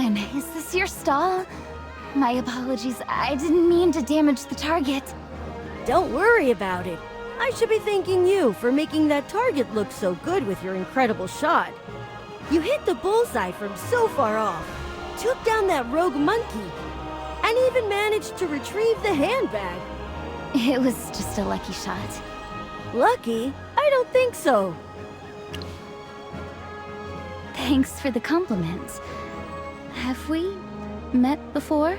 Rowan, is this your stall? My apologies, I didn't mean to damage the target. Don't worry about it. I should be thanking you for making that target look so good with your incredible shot. You hit the bullseye from so far off, took down that rogue monkey, and even managed to retrieve the handbag. It was just a lucky shot. Lucky? I don't think so. Thanks for the compliment. Have we met before?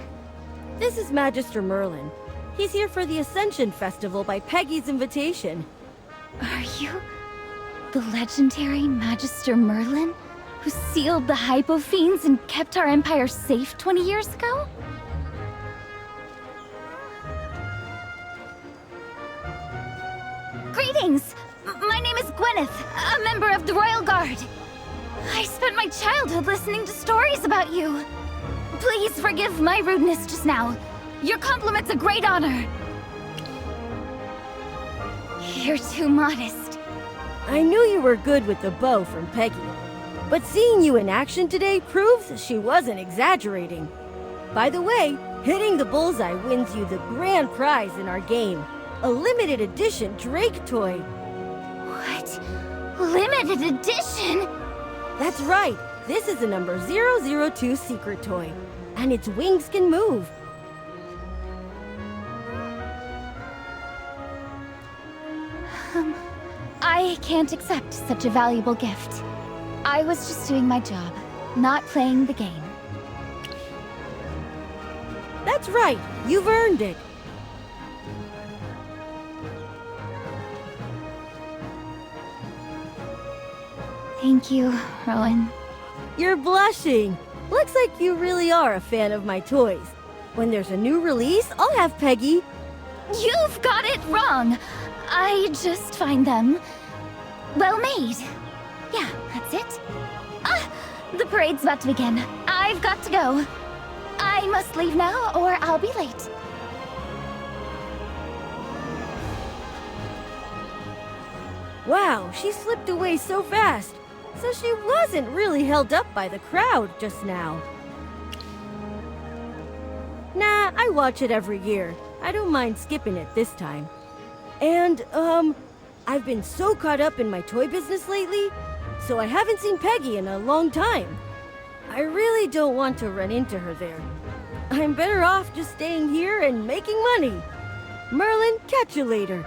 This is Magister Merlin. He's here for the Ascension Festival by Peggy's invitation. Are you the legendary Magister Merlin, who sealed the Hypo Fiends and kept our empire safe 20 years ago? Greetings! My name is Gwyneth, a member of the Royal Guard. I spent my childhood listening to stories about you. Please forgive my rudeness just now. Your compliment's a great honor. You're too modest. I knew you were good with the bow from Peggy, but seeing you in action today proves she wasn't exaggerating. By the way, hitting the bullseye wins you the grand prize in our game, a limited edition Drake toy. What? Limited edition? That's right. This is a number 002 secret toy, and its wings can move. I can't accept such a valuable gift. I was just doing my job, not playing the game. That's right. You've earned it. Thank you, Rowan. You're blushing. Looks like you really are a fan of my toys. When there's a new release, I'll have Peggy. You've got it wrong. I just find them well made. Yeah, that's it. Ah, the parade's about to begin. I've got to go. I must leave now or I'll be late. Wow, she slipped away so fast. So she wasn't really held up by the crowd just now. Nah, I watch it every year. I don't mind skipping it this time. And, I've been so caught up in my toy business lately, so I haven't seen Peggy in a long time. I really don't want to run into her there. I'm better off just staying here and making money. Merlin, catch you later.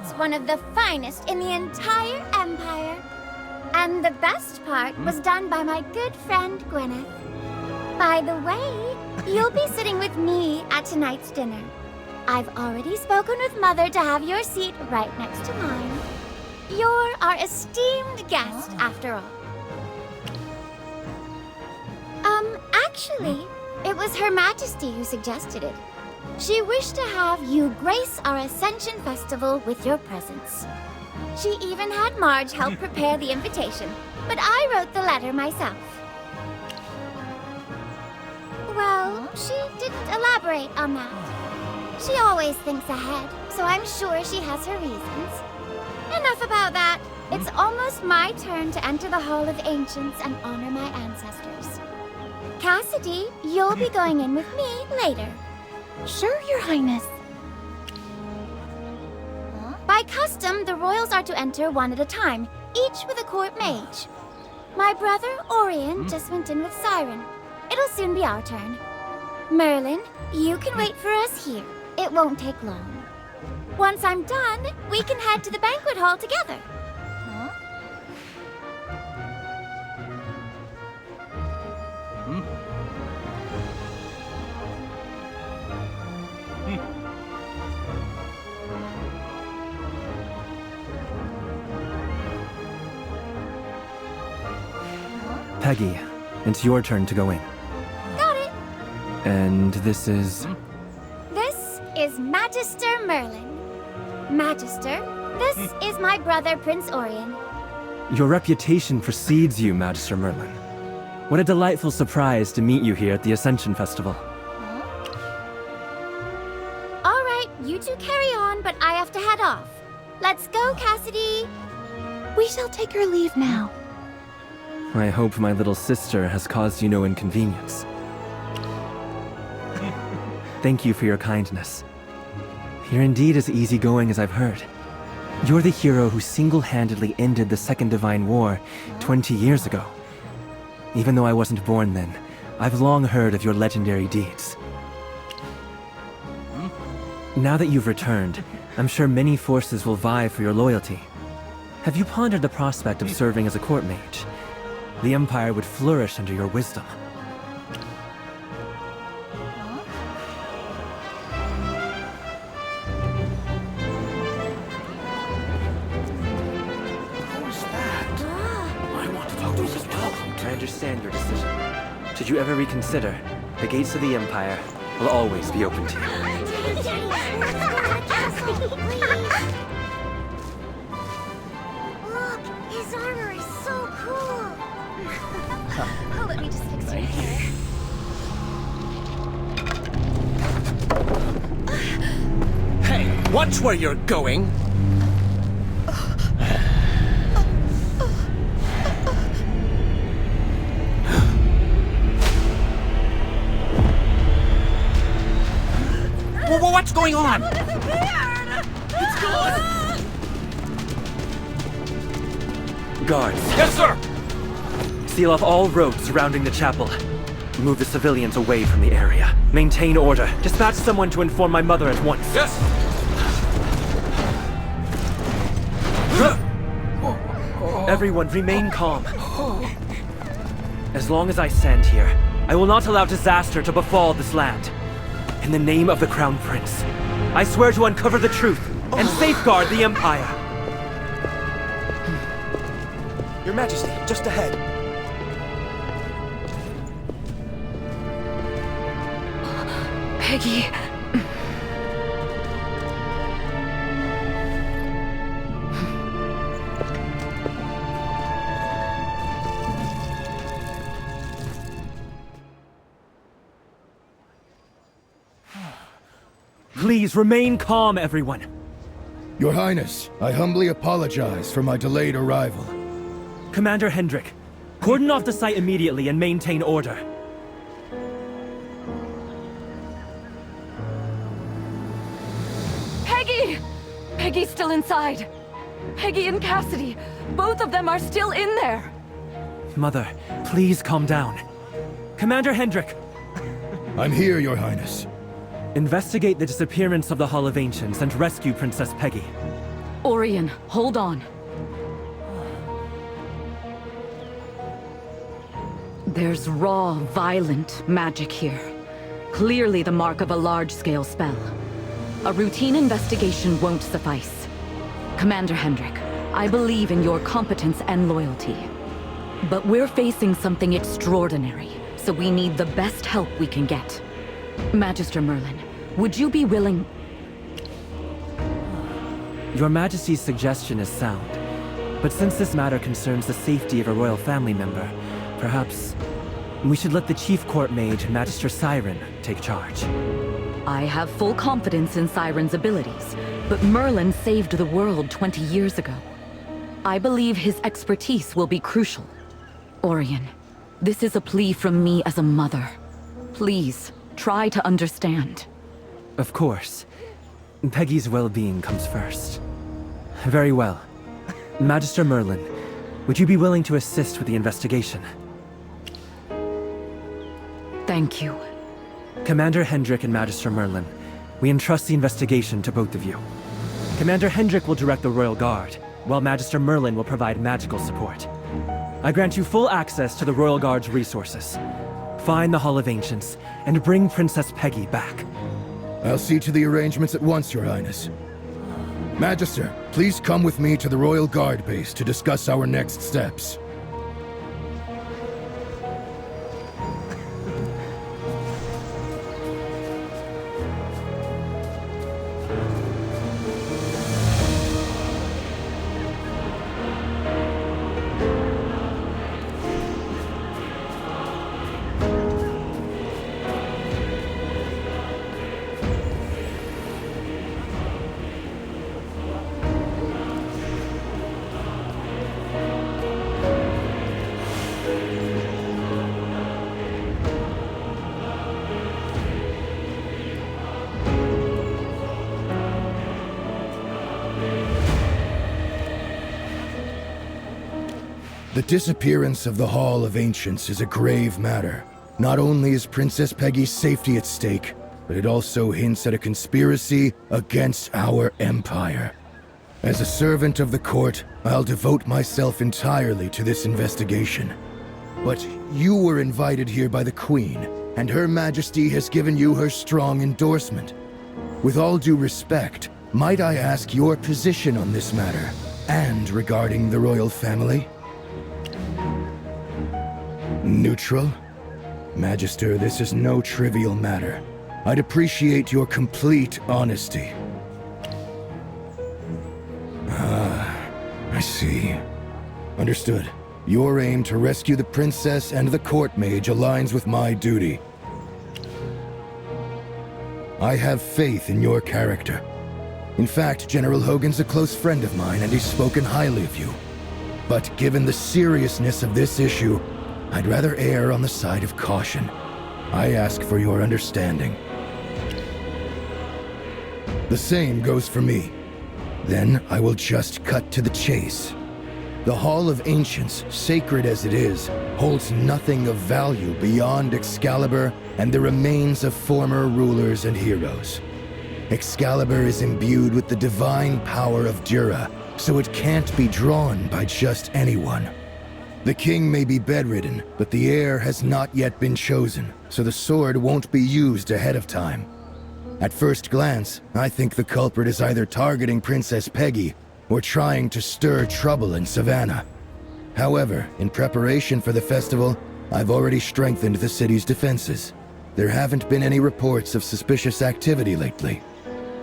It's one of the finest in the entire Empire. And the best part was done by my good friend Gwyneth. By the way, you'll be sitting with me at tonight's dinner. I've already spoken with Mother to have your seat right next to mine. You're our esteemed guest, after all. Actually, it was Her Majesty who suggested it. She wished to have you grace our Ascension Festival with your presence. She even had Marge help prepare the invitation, but I wrote the letter myself. Well, she didn't elaborate on that. She always thinks ahead, so I'm sure she has her reasons. Enough about that. It's almost my turn to enter the Hall of Ancients and honor my ancestors. Cassidy, you'll be going in with me later. Sure, Your Highness. By custom, the royals are to enter one at a time, each with a court mage. My brother, Orion, just went in with Siren. It'll soon be our turn. Merlin, you can wait for us here. It won't take long. Once I'm done, we can head to the banquet hall together. Peggy, it's your turn to go in. Got it. And this is... This is Magister Merlin. Magister, this is my brother, Prince Orion. Your reputation precedes you, Magister Merlin. What a delightful surprise to meet you here at the Ascension Festival. All right, you two carry on, but I have to head off. Let's go, Cassidy. We shall take our leave now. I hope my little sister has caused you no inconvenience. Thank you for your kindness. You're indeed as easygoing as I've heard. You're the hero who single-handedly ended the Second Divine War 20 years ago. Even though I wasn't born then, I've long heard of your legendary deeds. Now that you've returned, I'm sure many forces will vie for your loyalty. Have you pondered the prospect of serving as a court mage? The Empire would flourish under your wisdom. I understand your decision. Should you ever reconsider, the gates of the Empire will always be open to you. Look, his armor is so cool. Oh, let me just fix your hair. Hey, watch where you're going! What's going on? It's gone! Guards, Yes, sir! seal off all roads surrounding the chapel. Move the civilians away from the area. Maintain order. Dispatch someone to inform my mother at once. Yes! Everyone, remain calm. As long as I stand here, I will not allow disaster to befall this land. In the name of the Crown Prince, I swear to uncover the truth and safeguard the Empire. Your Majesty, just ahead. Peggy. Please remain calm, everyone. Your Highness, I humbly apologize for my delayed arrival. Commander Hendrik, cordon off the site immediately and maintain order. Peggy! Peggy's still inside. Peggy and Cassidy, both of them are still in there. Mother, please calm down. Commander Hendrik, I'm here, Your Highness. investigate the disappearance of the Hall of Ancients and rescue Princess Peggy. Orion, hold on. There's raw, violent magic here. Clearly the mark of a large-scale spell. A routine investigation won't suffice. Commander Hendrik, I believe in your competence and loyalty. But we're facing something extraordinary, so we need the best help we can get. Magister Merlin, would you be willing... Your Majesty's suggestion is sound. But since this matter concerns the safety of a royal family member, perhaps we should let the Chief Court Mage, Magister Siren, take charge. I have full confidence in Siren's abilities, but Merlin saved the world 20 years ago. I believe his expertise will be crucial. Orion, this is a plea from me as a mother. Please, try to understand. Of course. Peggy's well-being comes first. Very well. Magister Merlin, would you be willing to assist with the investigation? Thank you. Commander Hendrik and Magister Merlin, we entrust the investigation to both of you. Commander Hendrik will direct the Royal Guard, while Magister Merlin will provide magical support. I grant you full access to the Royal Guard's resources. Find the Hall of Ancients, and bring Princess Peggy back. I'll see to the arrangements at once, Your Highness. Magister, please come with me to the Royal Guard base to discuss our next steps. The disappearance of the Hall of Ancients is a grave matter. Not only is Princess Peggy's safety at stake, but it also hints at a conspiracy against our empire. As a servant of the court, I'll devote myself entirely to this investigation. But you were invited here by the Queen, and Her Majesty has given you her strong endorsement. With all due respect, might I ask your position on this matter, and regarding the royal family? Neutral? Magister, this is no trivial matter. I'd appreciate your complete honesty. I see. Understood. Your aim to rescue the princess and the court mage aligns with my duty. I have faith in your character. In fact, General Hogan's a close friend of mine, and he's spoken highly of you. But given the seriousness of this issue, I'd rather err on the side of caution. I ask for your understanding. The same goes for me. Then I will just cut to the chase. The Hall of Ancients, sacred as it is, holds nothing of value beyond Excalibur and the remains of former rulers and heroes. Excalibur is imbued with the divine power of Dura, so it can't be drawn by just anyone. The king may be bedridden, but the heir has not yet been chosen, so the sword won't be used ahead of time. At first glance, I think the culprit is either targeting Princess Peggy or trying to stir trouble in Savannah. However, in preparation for the festival, I've already strengthened the city's defenses. There haven't been any reports of suspicious activity lately,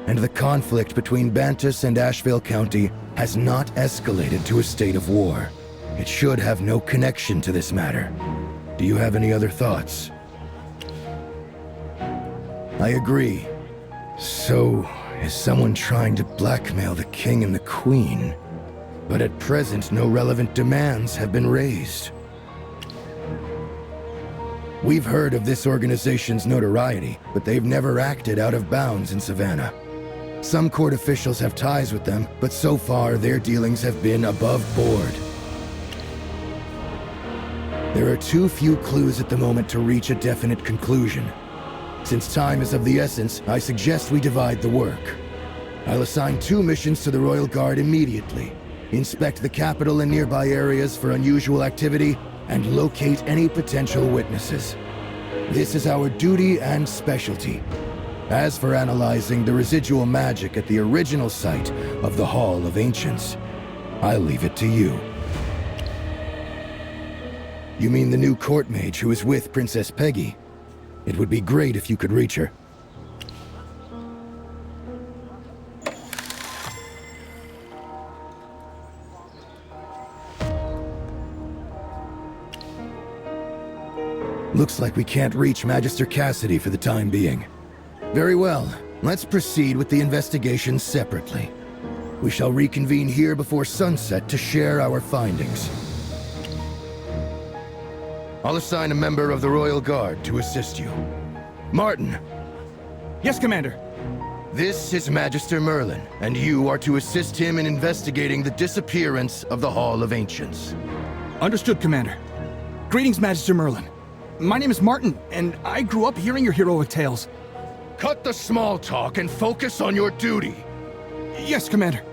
and the conflict between Bantus and Asheville County has not escalated to a state of war. It should have no connection to this matter. Do you have any other thoughts? I agree. So, is someone trying to blackmail the king and the queen? But at present, no relevant demands have been raised. We've heard of this organization's notoriety, but they've never acted out of bounds in Savannah. Some court officials have ties with them, but so far their dealings have been above board. There are too few clues at the moment to reach a definite conclusion. Since time is of the essence, I suggest we divide the work. I'll assign 2 missions to the Royal Guard immediately. Inspect the capital and nearby areas for unusual activity, and locate any potential witnesses. This is our duty and specialty. As for analyzing the residual magic at the original site of the Hall of Ancients, I'll leave it to you. You mean the new court mage who is with Princess Peggy? It would be great if you could reach her. Looks like we can't reach Magister Cassidy for the time being. Very well. Let's proceed with the investigation separately. We shall reconvene here before sunset to share our findings. I'll assign a member of the Royal Guard to assist you. Martin, Yes, Commander. this is Magister Merlin, and you are to assist him in investigating the disappearance of the Hall of Ancients. Understood, Commander. Greetings, Magister Merlin. My name is Martin, and I grew up hearing your heroic tales. Cut the small talk and focus on your duty. Yes, Commander.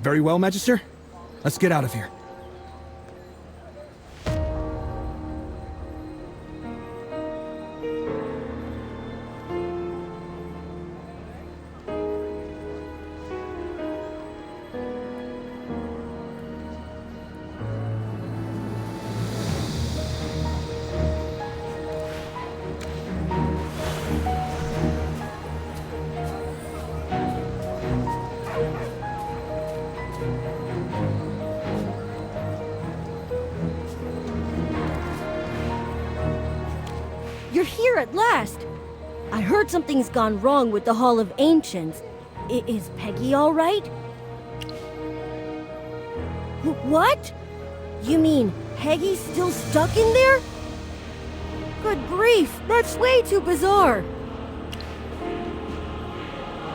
Very well, Magister. Let's get out of here. You're here at last! I heard something's gone wrong with the Hall of Ancients. Is Peggy all right? What? You mean Peggy's still stuck in there? Good grief, that's way too bizarre.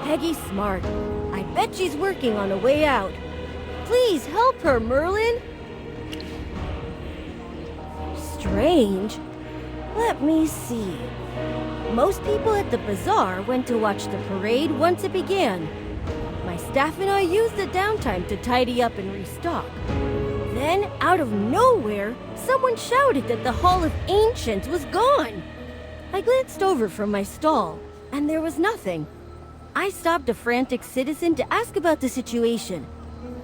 Peggy's smart. I bet she's working on a way out. Please help her, Merlin. Strange. Let me see. Most people at the bazaar went to watch the parade once it began. My staff and I used the downtime to tidy up and restock. Then, out of nowhere, someone shouted that the Hall of Ancients was gone. I glanced over from my stall, and there was nothing. I stopped a frantic citizen to ask about the situation,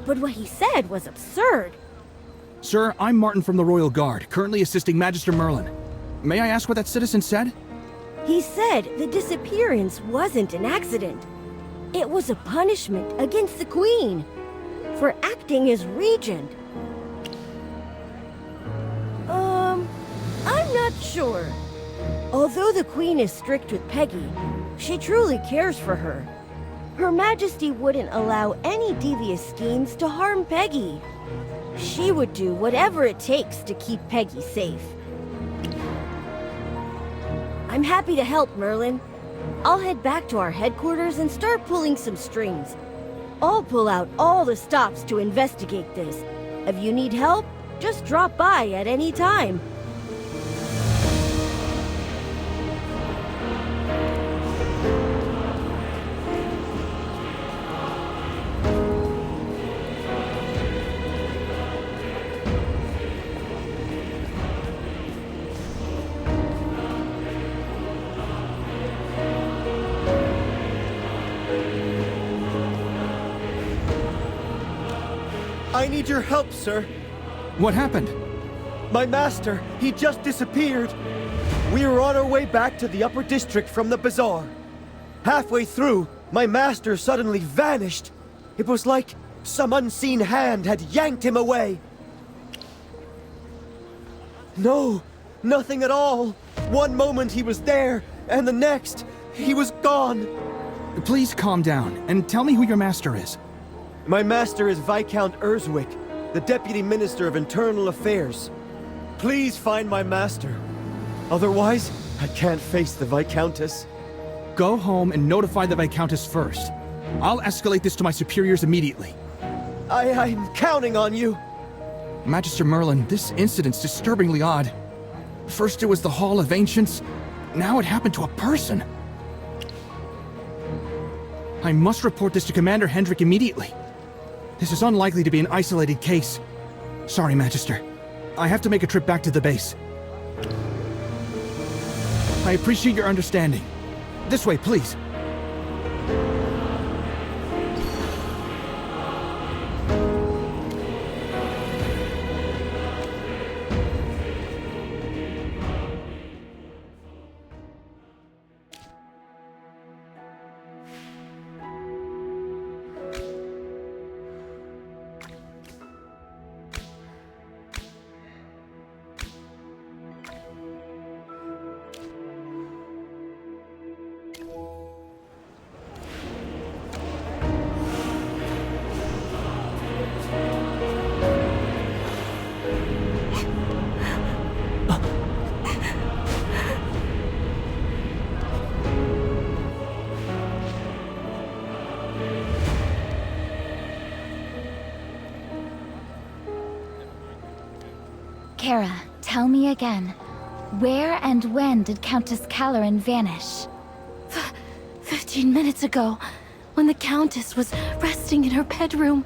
but what he said was absurd. Sir, I'm Martin from the Royal Guard, currently assisting Magister Merlin. May I ask what that citizen said? He said the disappearance wasn't an accident. It was a punishment against the Queen for acting as regent. I'm not sure. Although the Queen is strict with Peggy, she truly cares for her. Her Majesty wouldn't allow any devious schemes to harm Peggy. She would do whatever it takes to keep Peggy safe. I'm happy to help, Merlin. I'll head back to our headquarters and start pulling some strings. I'll pull out all the stops to investigate this. If you need help, just drop by at any time. I need your help, sir. What happened? My master, he just disappeared. We were on our way back to the upper district from the bazaar. Halfway through, my master suddenly vanished. It was like some unseen hand had yanked him away. No, nothing at all. One moment he was there, and the next, he was gone. Please calm down, and tell me who your master is. My master is Viscount Erzwick, the Deputy Minister of Internal Affairs. Please find my master. Otherwise, I can't face the Viscountess. Go home and notify the Viscountess first. I'll escalate this to my superiors immediately. I'm counting on you. Magister Merlin, this incident's disturbingly odd. First it was the Hall of Ancients, now it happened to a person. I must report this to Commander Hendrik immediately. This is unlikely to be an isolated case. Sorry, Magister. I have to make a trip back to the base. I appreciate your understanding. This way, please. Kara, tell me again. Where and when did Countess Caloran vanish? 15 minutes ago, when the Countess was resting in her bedroom,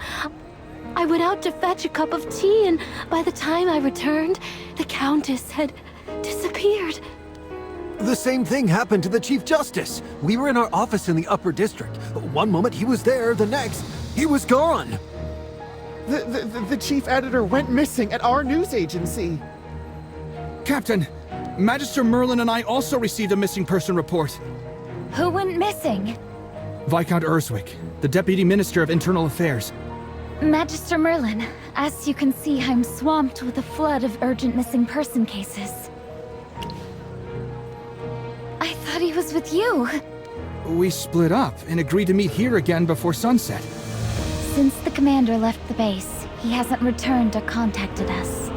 I went out to fetch a cup of tea, and by the time I returned, the Countess had disappeared. The same thing happened to the Chief Justice. We were in our office in the Upper District. One moment he was there, the next, he was gone. The chief editor went missing at our news agency. Captain, Magister Merlin and I also received a missing person report. Who went missing? Viscount Erzwick, the Deputy Minister of Internal Affairs. Magister Merlin, as you can see, I'm swamped with a flood of urgent missing person cases. I thought he was with you. We split up and agreed to meet here again before sunset. Since the commander left the base, he hasn't returned or contacted us.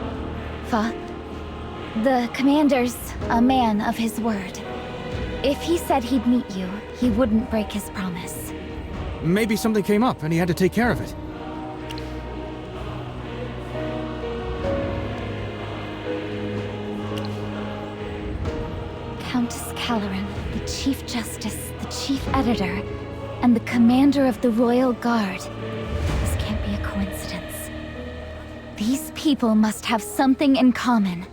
The commander's a man of his word. If he said he'd meet you, he wouldn't break his promise. Maybe something came up and he had to take care of it. Countess Caloran, the Chief Justice, the Chief Editor, and the Commander of the Royal Guard. This can't be a coincidence. These people must have something in common.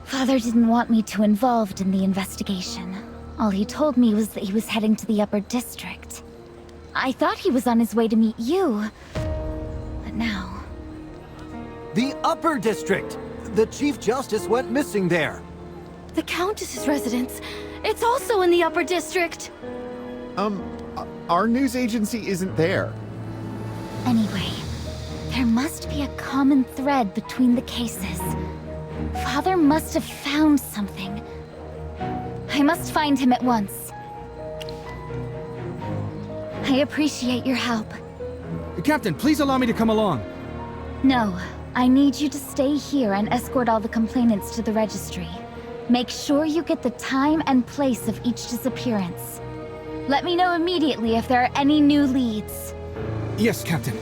Father didn't want me too involved in the investigation. All he told me was that he was heading to the Upper District. I thought he was on his way to meet you. But now... The Upper District! The Chief Justice went missing there. The Countess's residence. It's also in the Upper District. Our news agency isn't there. Anyway, there must be a common thread between the cases. Father must have found something. I must find him at once. I appreciate your help. Captain, please allow me to come along. No, I need you to stay here and escort all the complainants to the registry. Make sure you get the time and place of each disappearance. Let me know immediately if there are any new leads. Yes, Captain.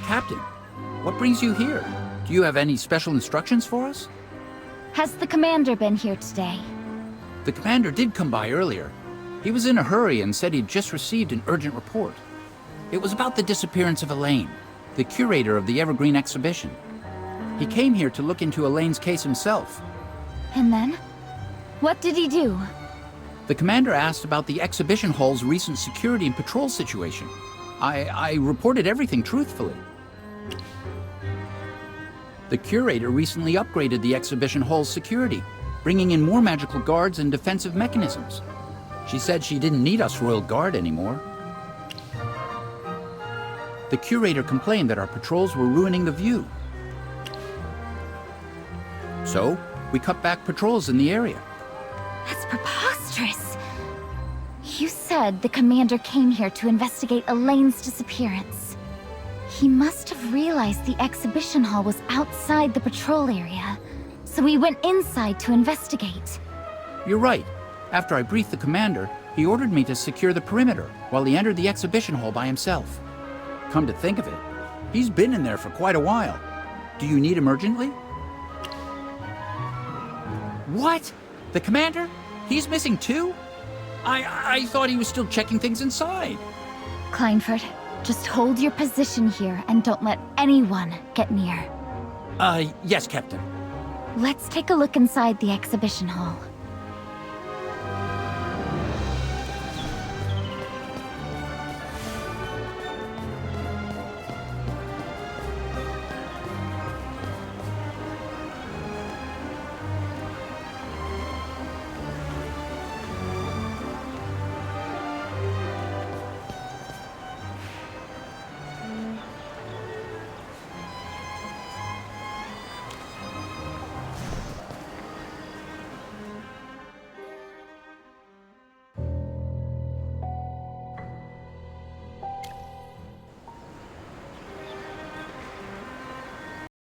Captain, what brings you here? Do you have any special instructions for us? Has the commander been here today? The commander did come by earlier. He was in a hurry and said he'd just received an urgent report. It was about the disappearance of Elaine, the curator of the Evergreen exhibition. He came here to look into Elaine's case himself. And then? What did he do? The commander asked about the exhibition hall's recent security and patrol situation. I reported everything truthfully. The curator recently upgraded the exhibition hall's security, bringing in more magical guards and defensive mechanisms. She said she didn't need us Royal Guard anymore. The curator complained that our patrols were ruining the view. So, we cut back patrols in the area. That's preposterous. You said the commander came here to investigate Elaine's disappearance. He must have realized the exhibition hall was outside the patrol area, so he went inside to investigate. You're right. After I briefed the commander, he ordered me to secure the perimeter while he entered the exhibition hall by himself. Come to think of it, he's been in there for quite a while. Do you need him urgently? What? The commander? He's missing too? I thought he was still checking things inside. Kleinford, just hold your position here and don't let anyone get near. Yes, Captain. Let's take a look inside the exhibition hall.